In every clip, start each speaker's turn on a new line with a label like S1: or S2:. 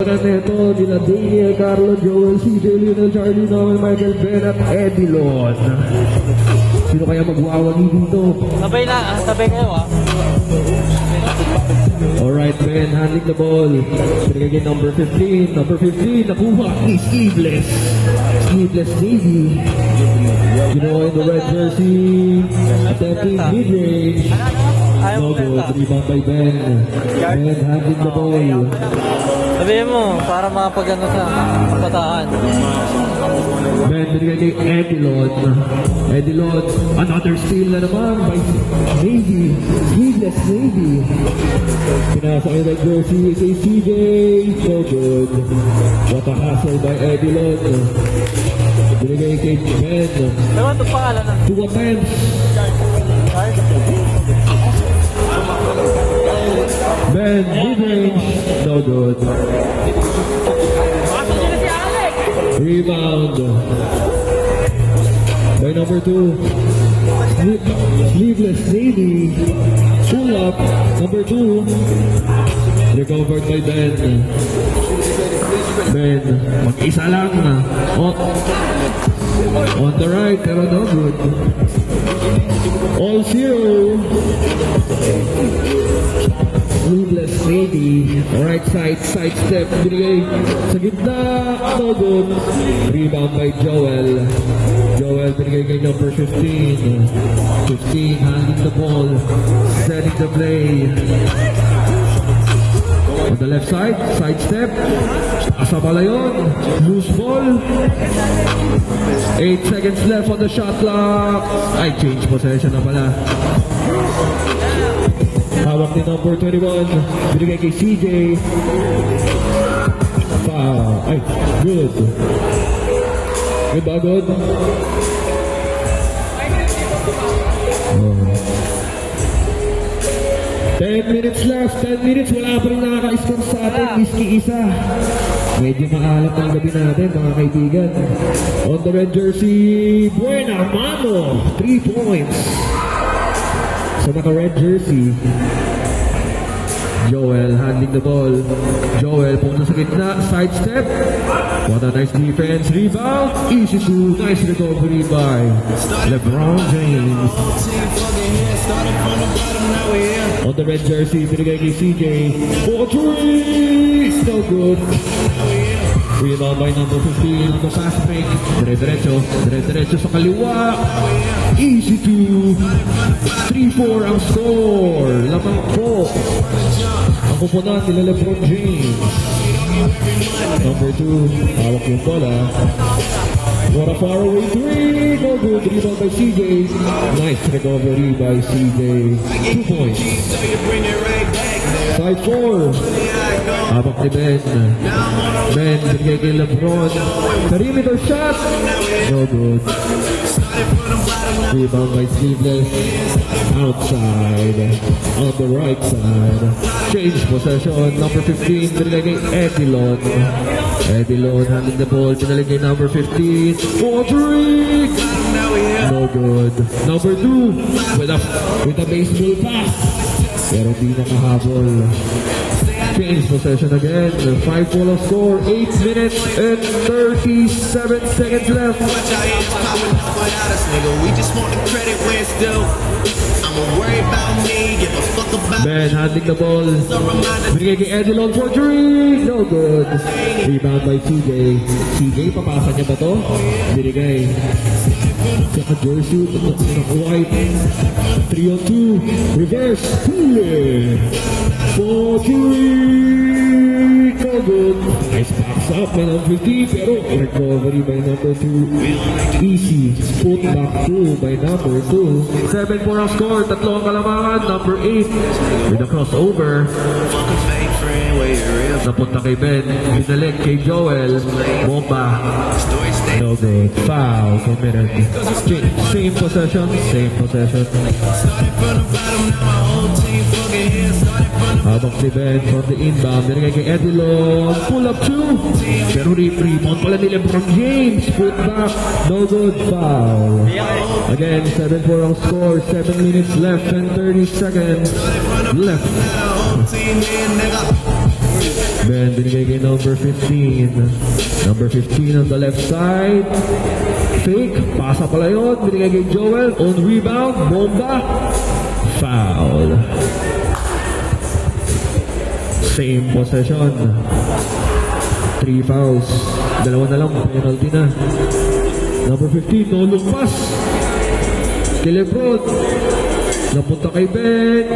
S1: Neto, nila Daniel, Carlo, Joel, CJ, Lionel, Charlie, Noel, Michael, Ben at Edilon. Sino kaya magwawagi dito?
S2: Sabay kayo
S1: Alright, Ben, handling the ball. Pinagagay number 15. Number 15, nakuha ni Sleeveless. Sleeveless Navy. You know, in the red jersey, attempting mid-range. No good, rebound by Ben. Ben handling the ball.
S2: Sabihin mo, para makapagano sa kabataan.
S1: Ben, binigay kay Edilon. Edilon, another steal na naman by Navy. Sleeveless Navy. Pinasa kay red jersey kay CJ. So good. What a hassle by Edilon. Binigay kay Ben.
S2: Ewan, ito pangalan na.
S1: To offense. Ben, mid-range. No good. Rebound. By number 2. Sleeveless Navy. Pull up. Number 2. Recovered by Ben. Ben, mag-isa lang. On the right, pero no good. All zero. Sleeveless Navy. Right side step. Binigay sa gitna. No good. Rebound by Joel. Joel binigay kay number 15. 15 handling the ball. Setting the play. On the left side step. Asa pala yun. Loose ball. 8 seconds left on the shot clock. Ay, change possession na pala. Hawak ni number 21. Binigay kay CJ. Ay, good. Good ba, good? Oh. 10 minutes left. 10 minutes. Wala pa rin nakaka-score sa atin. Whiskey isa. Medyo makahalap ng gabi natin, mga kaibigan. On the red jersey, Buena Mano. 3 points. Sa naka-red jersey, Joel handling the ball. Joel punta sa gitna, side step. What a nice defense. Rebound. Easy to. Nice recovery by LeBron James. On the red jersey, binigay kay CJ. 4-3. So good. Rebound by number 15. The fast break. Dire-diretso sa kaliwa. Easy to. 3-4 ang score. Lamang po. Ang kupunan nila LeBron James. Number 2. Hawak yung bola. What a far away 3. No good. Rebound by CJ. Nice recovery by CJ. 2 points. Side 4. Hawak ni Ben. Ben, binigay kay LeBron. Perimeter shot. No good. Rebound by Sleeveless. Outside. On the right side. Change possession. Number 15. Binigay kay Edilon. Edilon handling the ball. Binigay kay number 15. 4-3. No good. Number 2. With a baseball pass. Pero di nakahabol. Change possession again. 5-4 score. 8 minutes and 37 seconds left. Ben handling the ball. Binigay kay Edilon for 3. No good. Rebound by CJ. CJ, papasa niya ba to? Binigay. Saka jersey. White. 3-on-2. Reverse. 4-3. No good. Nice box up by number 15. Pero recovery by number 2. Easy. Put back 2 by number 2. 7-4 ang score. Tatlo ang kalamangan. Number 8. With a crossover. Napunta kay Ben. Binalik kay Joel. Bomba. No good. Foul committed. Same possession. Habang si Ben from the inbound. Binigay kay Edilon. Pull up 2. Pero rebound pala ni LeBron James. Put back. No good. Foul. Again, 7-4 ang score. 7 minutes left and 30 seconds left. Ben, binigay kay number 15. Number 15 on the left side. Fake, pasa pala yun. Binigay kay Joel. On rebound, bomba. Foul. Same possession. 3 fouls. Dalawa na lang, penalty na. Number 15, no look pass. Kay Lebron. Napunta kay Ben.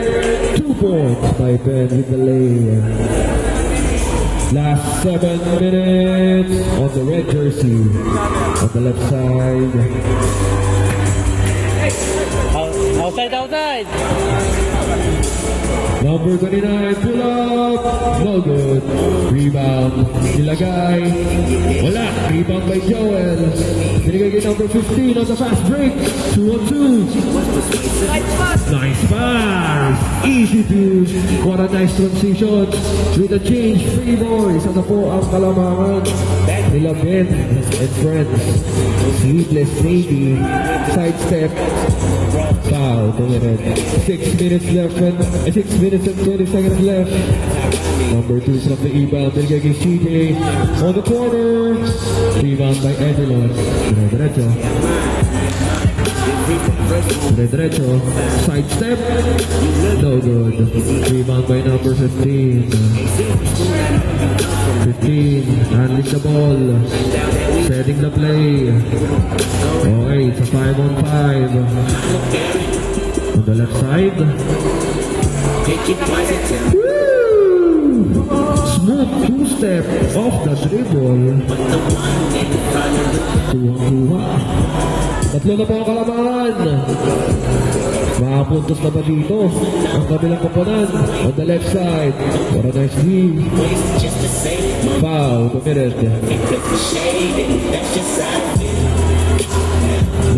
S1: 2 points by Ben with the lay. Last 7 minutes on the red jersey. On the left side.
S2: Outside.
S1: Number 29, pull up. No good. Rebound. Nilagay. Wala. Rebound by Joel. Binigay kay number 15 on the fast break. 2-on-2. Nice pass. Easy to. What a nice transition. With a change. Free boys. Ano po ang kalamangan nila Ben and friends. Sleepless Navy. Sidestep. Foul. Tumirin. 6 minutes left and 6 minutes and 20 seconds left. Number 2 from the rebound. Binigay kay CJ on the corner. Rebound by Edelon. Dire-diretso. Dire-diretso. Side step. No good. Rebound by number 15. 15. Handling the ball. Setting the play. Okay, it's a 5-on-5. On the left side. Woo! Smooth two-step off the dribble. Tuwang-tuwa. Tatlo na po ang kalamangan. Makapuntos na ba dito ang kabilang kapanan on the left side. What a nice lead. Foul, committed.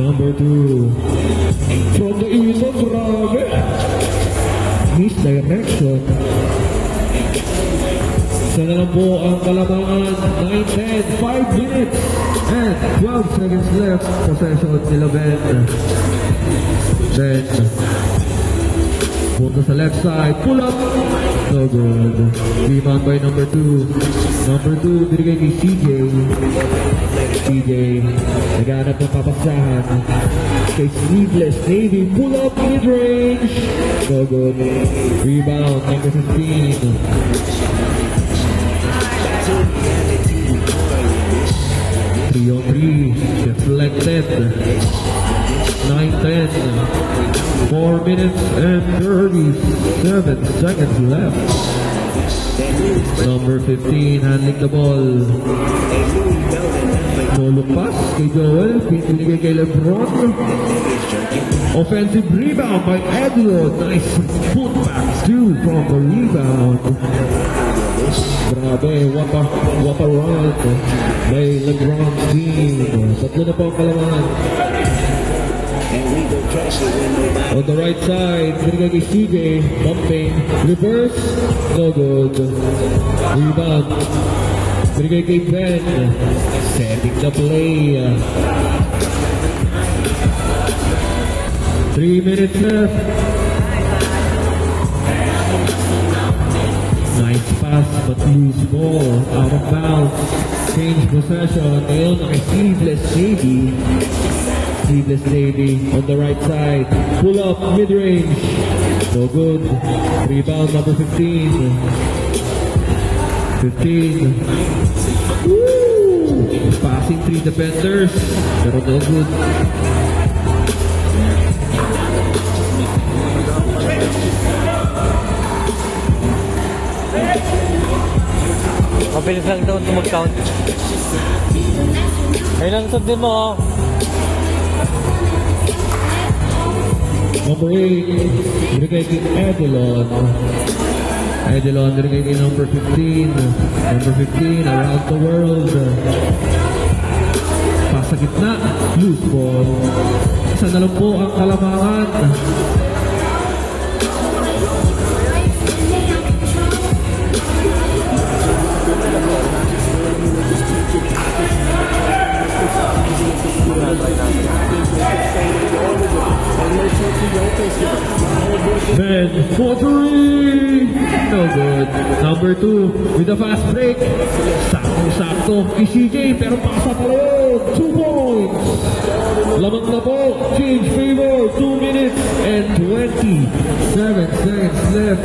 S1: Number 2. From the Iso, grabe. Misdirection. Sana lang po ang kalamangan. 9-10, 5 minutes and 12 seconds left. Possession nila Ben. Ben. Punta sa left side. Pull up. No good. Rebound by number 2. Number 2, binigay kay CJ. CJ. Naghanap ng papasahan. Kay Sleeveless Navy. Pull up mid-range. No good. Rebound, number 15. 3-on-3. Deflected. 9-10. 4 minutes and 37 seconds left. Number 15 handling the ball. No look pass kay Joel. Pinigay kay Lebron. Offensive rebound by Edward. Nice putback too from the rebound. Grabe, what a run by Lebron's team. Tatlo na po ang kalamangan. On the right side, binigay kay CJ, bumping, reverse, no good. Rebound, binigay kay Ben, setting the play. 3 minutes left. Nice pass but loose ball, out of bounds. Change possession, ngayon ay Sleeveless Navy. Sleeveless Navy on the right side. Pull up, mid-range. No good. Rebound number 15. 15. Woo! Passing 3 defenders. Pero no good.
S2: Mabilis lang daw mag-count. Ayun lang sundin mo, oh.
S1: Number 8, binigay kay Edelon. Edelon, binigay kay number 15. Number 15, around the world. Pasa gitna, loose ball. Isa na lang po ang kalamangan. Ben for 3. No good. Number number 2 with a fast break. Sakto-sakto kay CJ, pero pasa pala yun. 2 points. Lamang na po. Change favor. 2 minutes and 27 seconds left.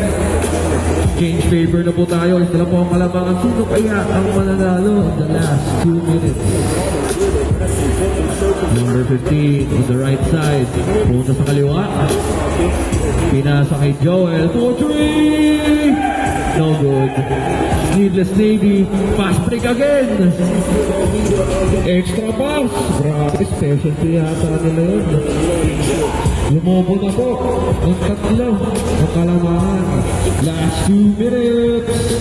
S1: Change favor na po tayo. Isa lang po ang kalamangan. Sino kaya ang mananalo in the last 2 minutes? Number 15 on the right side. Punta sa kaliwa. Pinasa kay Joel. 2-3! No good. Needless Navy. Fast break again. Extra pass. Grabe, specialty yata nila yun. Lumobo na po. Ang tatlo. Ang kalamangan. Last 2 minutes.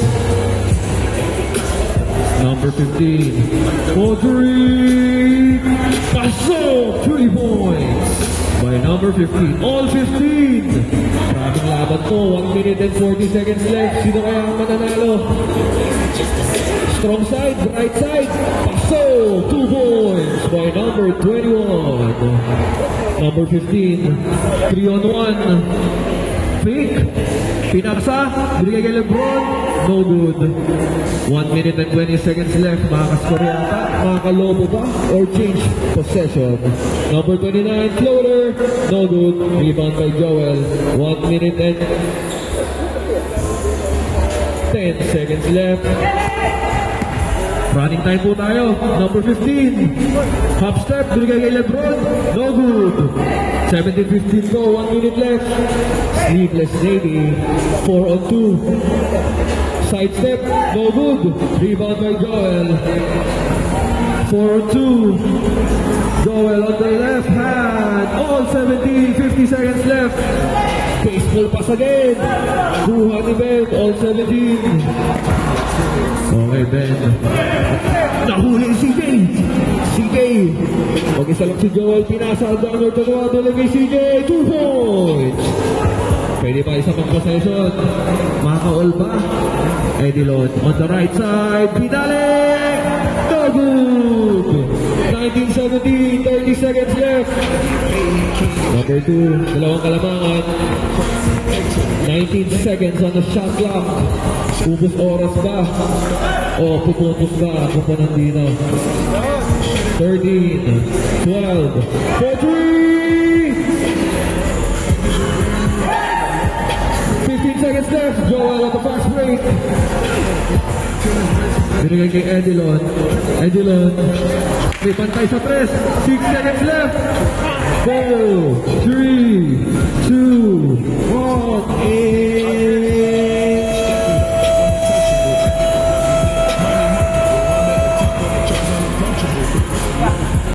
S1: Number 15. Audrey. Paso. 3 points. By number 15. All 15. Maraming laban po. 1 minute and 40 seconds left. Sino kaya ang mananalo? Strong side. Right side. Paso. 2 points. By number 21. Number 15. 3 on 1. Fake. Pinaksa. Binigay kay Lebron. No good. 1 minute and 20 seconds left. Makakaskor yata. Makakalobo ba? Or change possession. Number 29, floater. No good. Rebound by Joel. 1 minute and 10 seconds left. Running time po tayo. Number 15. Hop step. Binigay kay Lebron. No good. 17-15 go. 1 minute left. Sleepless Navy. 4 on 2. Side step. No good. Rebound by Joel. 4 on 2. Joel on the left hand. All 17. 50 seconds left. Baseball pass again. Kuha ni Ben. All 17. Okay, Ben. Nahuli si CJ. CJ. Mag-isa lang si Joel. Pinasa ang downward to the water. Kay CJ. 2 points. Pwede pa isa pang possession. Maka-all ba? Edilon on the right side. Pinalik. No good. 19-17. 30 seconds left. Number 2. Dalawang kalamangan. 19 seconds on the shot clock. Ubus oras ba? O puputos ba? Kupunan dito. 13, 12, 43! 15 seconds left. Joel at the fast break. Binigay kay Edilon. Edilon. May pantay sa press. 6 seconds left. 4, 3, 2, 1, and...